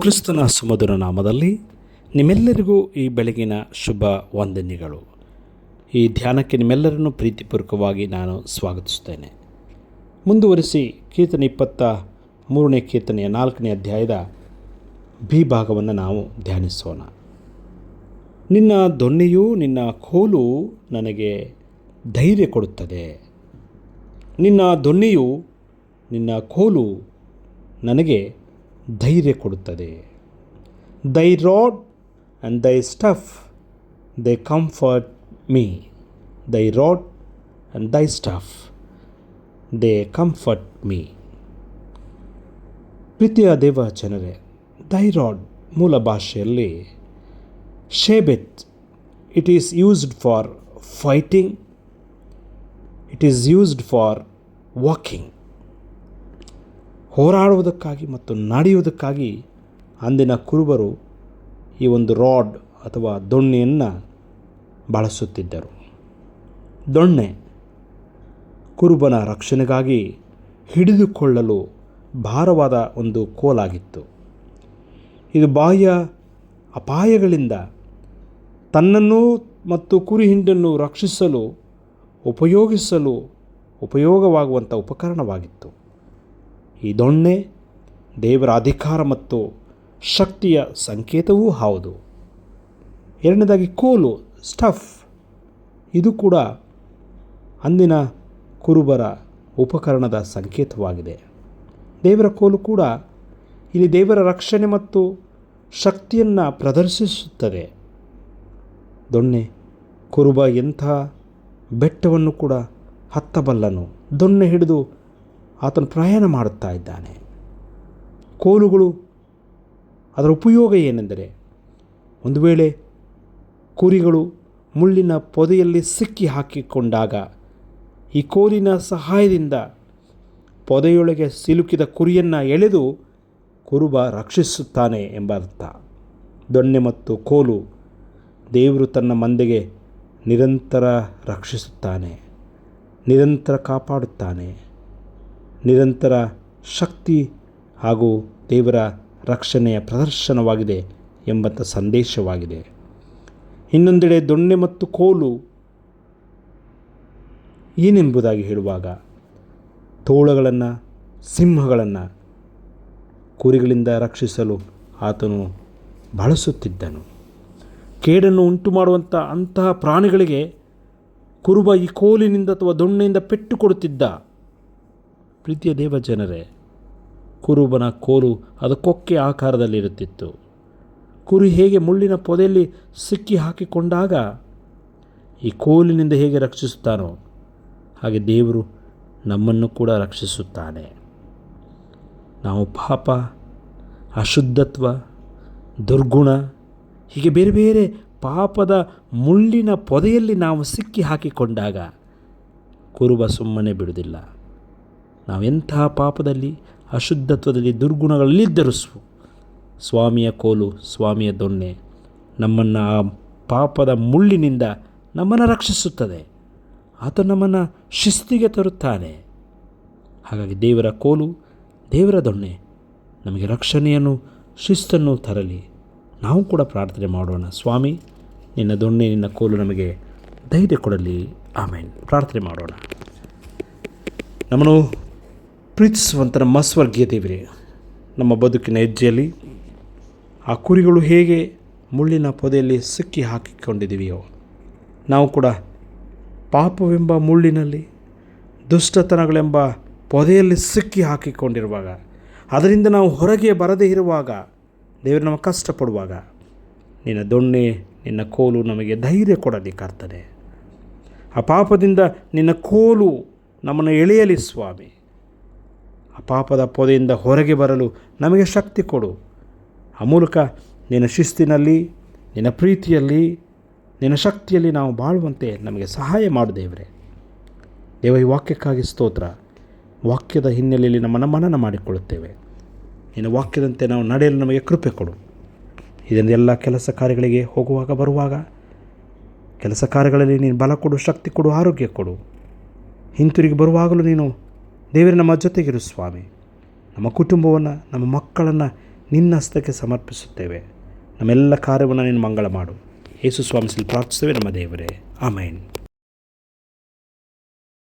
ಕ್ರಿಸ್ತನ ಸುಮಧುರ ನಾಮದಲ್ಲಿ ನಿಮ್ಮೆಲ್ಲರಿಗೂ ಈ ಬೆಳಗಿನ ಶುಭ ವಂದನೆಗಳು. ಈ ಧ್ಯಾನಕ್ಕೆ ನಿಮ್ಮೆಲ್ಲರನ್ನು ಪ್ರೀತಿಪೂರ್ವಕವಾಗಿ ನಾನು ಸ್ವಾಗತಿಸುತ್ತೇನೆ. ಮುಂದುವರಿಸಿ ಕೀರ್ತನೆ 23ನೇ ಕೀರ್ತನೆಯ 4ನೇ ಅಧ್ಯಾಯದ ಬಿ ಭಾಗವನ್ನು ನಾವು ಧ್ಯಾನಿಸೋಣ. ನಿನ್ನ ದೊಣ್ಣೆಯೂ ನಿನ್ನ ಕೋಲು ನನಗೆ ಧೈರ್ಯ ಕೊಡುತ್ತದೆ. ನಿನ್ನ ದೊಣ್ಣೆಯೂ ನಿನ್ನ ಕೋಲು ನನಗೆ ಧೈರ್ಯ ಕೊಡುತ್ತದೆ. Thy rod and thy staff, they comfort me. Thy rod and thy staff, they comfort me. ಪ್ರೀತಿಯ ದೇವ ಜನರೇ, thy rod ಮೂಲ ಭಾಷೆಯಲ್ಲಿ ಶೇಬೆತ್. It is used for fighting, it is used for walking. ಹೋರಾಡುವುದಕ್ಕಾಗಿ ಮತ್ತು ನಡೆಯುವುದಕ್ಕಾಗಿ ಅಂದಿನ ಕುರುಬರು ಈ ಒಂದು ರಾಡ್ ಅಥವಾ ದೊಣ್ಣೆಯನ್ನು ಬಳಸುತ್ತಿದ್ದರು. ದೊಣ್ಣೆ ಕುರುಬನ ರಕ್ಷಣೆಗಾಗಿ ಹಿಡಿದುಕೊಳ್ಳಲು ಭಾರವಾದ ಒಂದು ಕೋಲಾಗಿತ್ತು. ಇದು ಬಾಹ್ಯ ಅಪಾಯಗಳಿಂದ ತನ್ನನ್ನು ಮತ್ತು ಕುರಿ ಹಿಂಡನ್ನು ರಕ್ಷಿಸಲು ಉಪಯೋಗವಾಗುವಂಥ ಉಪಕರಣವಾಗಿತ್ತು. ಈ ದೊಣ್ಣೆ ದೇವರ ಅಧಿಕಾರ ಮತ್ತು ಶಕ್ತಿಯ ಸಂಕೇತವೂ ಹೌದು. ಎರಡನೇದಾಗಿ ಕೋಲು, ಸ್ಟಫ್, ಇದು ಕೂಡ ಅಂದಿನ ಕುರುಬರ ಉಪಕರಣದ ಸಂಕೇತವಾಗಿದೆ. ದೇವರ ಕೋಲು ಕೂಡ ಇಲ್ಲಿ ದೇವರ ರಕ್ಷಣೆ ಮತ್ತು ಶಕ್ತಿಯನ್ನು ಪ್ರದರ್ಶಿಸುತ್ತದೆ. ದೊಣ್ಣೆ ಕುರುಬ ಎಂಥ ಬೆಟ್ಟವನ್ನು ಕೂಡ ಹತ್ತಬಲ್ಲನು. ದೊಣ್ಣೆ ಹಿಡಿದು ಆತನು ಪ್ರಯಾಣ ಮಾಡುತ್ತಾ ಇದ್ದಾನೆ. ಕೋಲುಗಳು ಅದರ ಉಪಯೋಗ ಏನೆಂದರೆ, ಒಂದು ವೇಳೆ ಕುರಿಗಳು ಮುಳ್ಳಿನ ಪೊದೆಯಲ್ಲಿ ಸಿಕ್ಕಿ ಹಾಕಿಕೊಂಡಾಗ ಈ ಕೋಲಿನ ಸಹಾಯದಿಂದ ಪೊದೆಯೊಳಗೆ ಸಿಲುಕಿದ ಕುರಿಯನ್ನು ಎಳೆದು ಕುರುಬ ರಕ್ಷಿಸುತ್ತಾನೆ ಎಂಬ ಅರ್ಥ. ದೊಣ್ಣೆ ಮತ್ತು ಕೋಲು ದೇವರು ತನ್ನ ಮಂದೆಗೆ ನಿರಂತರ ರಕ್ಷಿಸುತ್ತಾನೆ, ನಿರಂತರ ಕಾಪಾಡುತ್ತಾನೆ. ನಿರಂತರ ಶಕ್ತಿ ಹಾಗೂ ದೇವರ ರಕ್ಷಣೆಯ ಪ್ರದರ್ಶನವಾಗಿದೆ ಎಂಬಂಥ ಸಂದೇಶವಾಗಿದೆ. ಇನ್ನೊಂದೆಡೆ ದೊಣ್ಣೆ ಮತ್ತು ಕೋಲು ಏನೆಂಬುದಾಗಿ ಹೇಳುವಾಗ, ತೋಳಗಳನ್ನು, ಸಿಂಹಗಳನ್ನು ಕುರಿಗಳಿಂದ ರಕ್ಷಿಸಲು ಆತನು ಬಳಸುತ್ತಿದ್ದನು. ಕೇಡನ್ನು ಉಂಟು ಮಾಡುವಂಥ ಅಂತಹ ಪ್ರಾಣಿಗಳಿಗೆ ಕುರುಬ ಈ ಕೋಲಿನಿಂದ ಅಥವಾ ದೊಣ್ಣೆಯಿಂದ ಪೆಟ್ಟು ಕೊಡುತ್ತಿದ್ದ. ಪ್ರೀತಿಯ ದೇವ ಜನರೇ, ಕುರುಬನ ಕೋಲು ಅದು ಕೊಕ್ಕೆ ಆಕಾರದಲ್ಲಿರುತ್ತಿತ್ತು. ಕುರಿ ಹೇಗೆ ಮುಳ್ಳಿನ ಪೊದೆಯಲ್ಲಿ ಸಿಕ್ಕಿ ಹಾಕಿಕೊಂಡಾಗ ಈ ಕೋಲಿನಿಂದ ಹೇಗೆ ರಕ್ಷಿಸುತ್ತಾನೋ ಹಾಗೆ ದೇವರು ನಮ್ಮನ್ನು ಕೂಡ ರಕ್ಷಿಸುತ್ತಾನೆ. ನಾವು ಪಾಪ, ಅಶುದ್ಧತ್ವ, ದುರ್ಗುಣ ಹೀಗೆ ಬೇರೆ ಬೇರೆ ಪಾಪದ ಮುಳ್ಳಿನ ಪೊದೆಯಲ್ಲಿ ನಾವು ಸಿಕ್ಕಿ ಹಾಕಿಕೊಂಡಾಗ ಕುರುಬ ಸುಮ್ಮನೆ ಬಿಡುವುದಿಲ್ಲ. ನಾವೆಂತಹ ಪಾಪದಲ್ಲಿ, ಅಶುದ್ಧತ್ವದಲ್ಲಿ, ದುರ್ಗುಣಗಳಲ್ಲಿದ್ದರೂ ಸ್ವಾಮಿಯ ಕೋಲು, ಸ್ವಾಮಿಯ ದೊಣ್ಣೆ ನಮ್ಮನ್ನು ಆ ಪಾಪದ ಮುಳ್ಳಿನಿಂದ ನಮ್ಮನ್ನು ರಕ್ಷಿಸುತ್ತದೆ. ಆತ ನಮ್ಮನ್ನು ಶಿಸ್ತಿಗೆ ತರುತ್ತಾನೆ. ಹಾಗಾಗಿ ದೇವರ ಕೋಲು, ದೇವರ ದೊಣ್ಣೆ ನಮಗೆ ರಕ್ಷಣೆಯನ್ನು, ಶಿಸ್ತನ್ನು ತರಲಿ. ನಾವು ಕೂಡ ಪ್ರಾರ್ಥನೆ ಮಾಡೋಣ. ಸ್ವಾಮಿ, ನಿನ್ನ ದೊಣ್ಣೆ, ನಿನ್ನ ಕೋಲು ನಮಗೆ ಧೈರ್ಯ ಕೊಡಲಿ. ಆಮೇನ್. ಪ್ರಾರ್ಥನೆ ಮಾಡೋಣ. ನಮ್ಮನ್ನು ಪ್ರೀತಿಸುವಂಥ ನಮ್ಮ ಸ್ವರ್ಗೀಯ ದೇವರೇ, ನಮ್ಮ ಬದುಕಿನ ಹೆಜ್ಜೆಯಲ್ಲಿ ಆ ಕುರಿಗಳು ಹೇಗೆ ಮುಳ್ಳಿನ ಪೊದೆಯಲ್ಲಿ ಸಿಕ್ಕಿ ಹಾಕಿಕೊಂಡಿದ್ದೀವಿಯೋ, ನಾವು ಕೂಡ ಪಾಪವೆಂಬ ಮುಳ್ಳಿನಲ್ಲಿ, ದುಷ್ಟತನಗಳೆಂಬ ಪೊದೆಯಲ್ಲಿ ಸಿಕ್ಕಿ ಹಾಕಿಕೊಂಡಿರುವಾಗ, ಅದರಿಂದ ನಾವು ಹೊರಗೆ ಬರದೇ ಇರುವಾಗ, ದೇವರು ನಮ್ಮ ಕಷ್ಟಪಡುವಾಗ, ನಿನ್ನ ದೊಣ್ಣೆ, ನಿನ್ನ ಕೋಲು ನಮಗೆ ಧೈರ್ಯ ಕೊಡಲಿ ಕರ್ತನೆ. ಆ ಪಾಪದಿಂದ ನಿನ್ನ ಕೋಲು ನಮ್ಮನ್ನು ಎಳೆಯಲಿ ಸ್ವಾಮಿ. ಆ ಪಾಪದ ಪೊದೆಯಿಂದ ಹೊರಗೆ ಬರಲು ನಮಗೆ ಶಕ್ತಿ ಕೊಡು. ಆ ಮೂಲಕ ನಿನ್ನ ಶಿಸ್ತಿನಲ್ಲಿ, ನಿನ್ನ ಪ್ರೀತಿಯಲ್ಲಿ, ನಿನ್ನ ಶಕ್ತಿಯಲ್ಲಿ ನಾವು ಬಾಳುವಂತೆ ನಮಗೆ ಸಹಾಯ ಮಾಡು ದೇವರೇ. ದೇವ, ಈ ವಾಕ್ಯಕ್ಕಾಗಿ ಸ್ತೋತ್ರ. ವಾಕ್ಯದ ಹಿನ್ನೆಲೆಯಲ್ಲಿ ನಮ್ಮನ್ನು ಮನನ ಮಾಡಿಕೊಳ್ಳುತ್ತೇವೆ. ನಿನ್ನ ವಾಕ್ಯದಂತೆ ನಾವು ನಡೆಯಲು ನಮಗೆ ಕೃಪೆ ಕೊಡು. ಇದನ್ನೆಲ್ಲ ಕೆಲಸ ಕಾರ್ಯಗಳಿಗೆ ಹೋಗುವಾಗ ಬರುವಾಗ ಕೆಲಸ ಕಾರ್ಯಗಳಲ್ಲಿ ನೀನು ಬಲ ಕೊಡು, ಶಕ್ತಿ ಕೊಡು, ಆರೋಗ್ಯ ಕೊಡು. ಹಿಂತಿರುಗಿ ಬರುವಾಗಲೂ ನೀನು ದೇವರೇ ನಮ್ಮ ಜೊತೆಗಿರು ಸ್ವಾಮಿ. ನಮ್ಮ ಕುಟುಂಬವನ್ನು, ನಮ್ಮ ಮಕ್ಕಳನ್ನು ನಿನ್ನ ಹಸ್ತಕ್ಕೆ ಸಮರ್ಪಿಸುತ್ತೇವೆ. ನಮ್ಮೆಲ್ಲ ಕಾರ್ಯವನ್ನು ನೀನು ಮಂಗಳ ಮಾಡು. ಯೇಸು ಸ್ವಾಮಿಸಲ್ಲಿ ಪ್ರಾರ್ಥಿಸುತ್ತೇವೆ ನಮ್ಮ ದೇವರೇ, ಆಮೇನ್.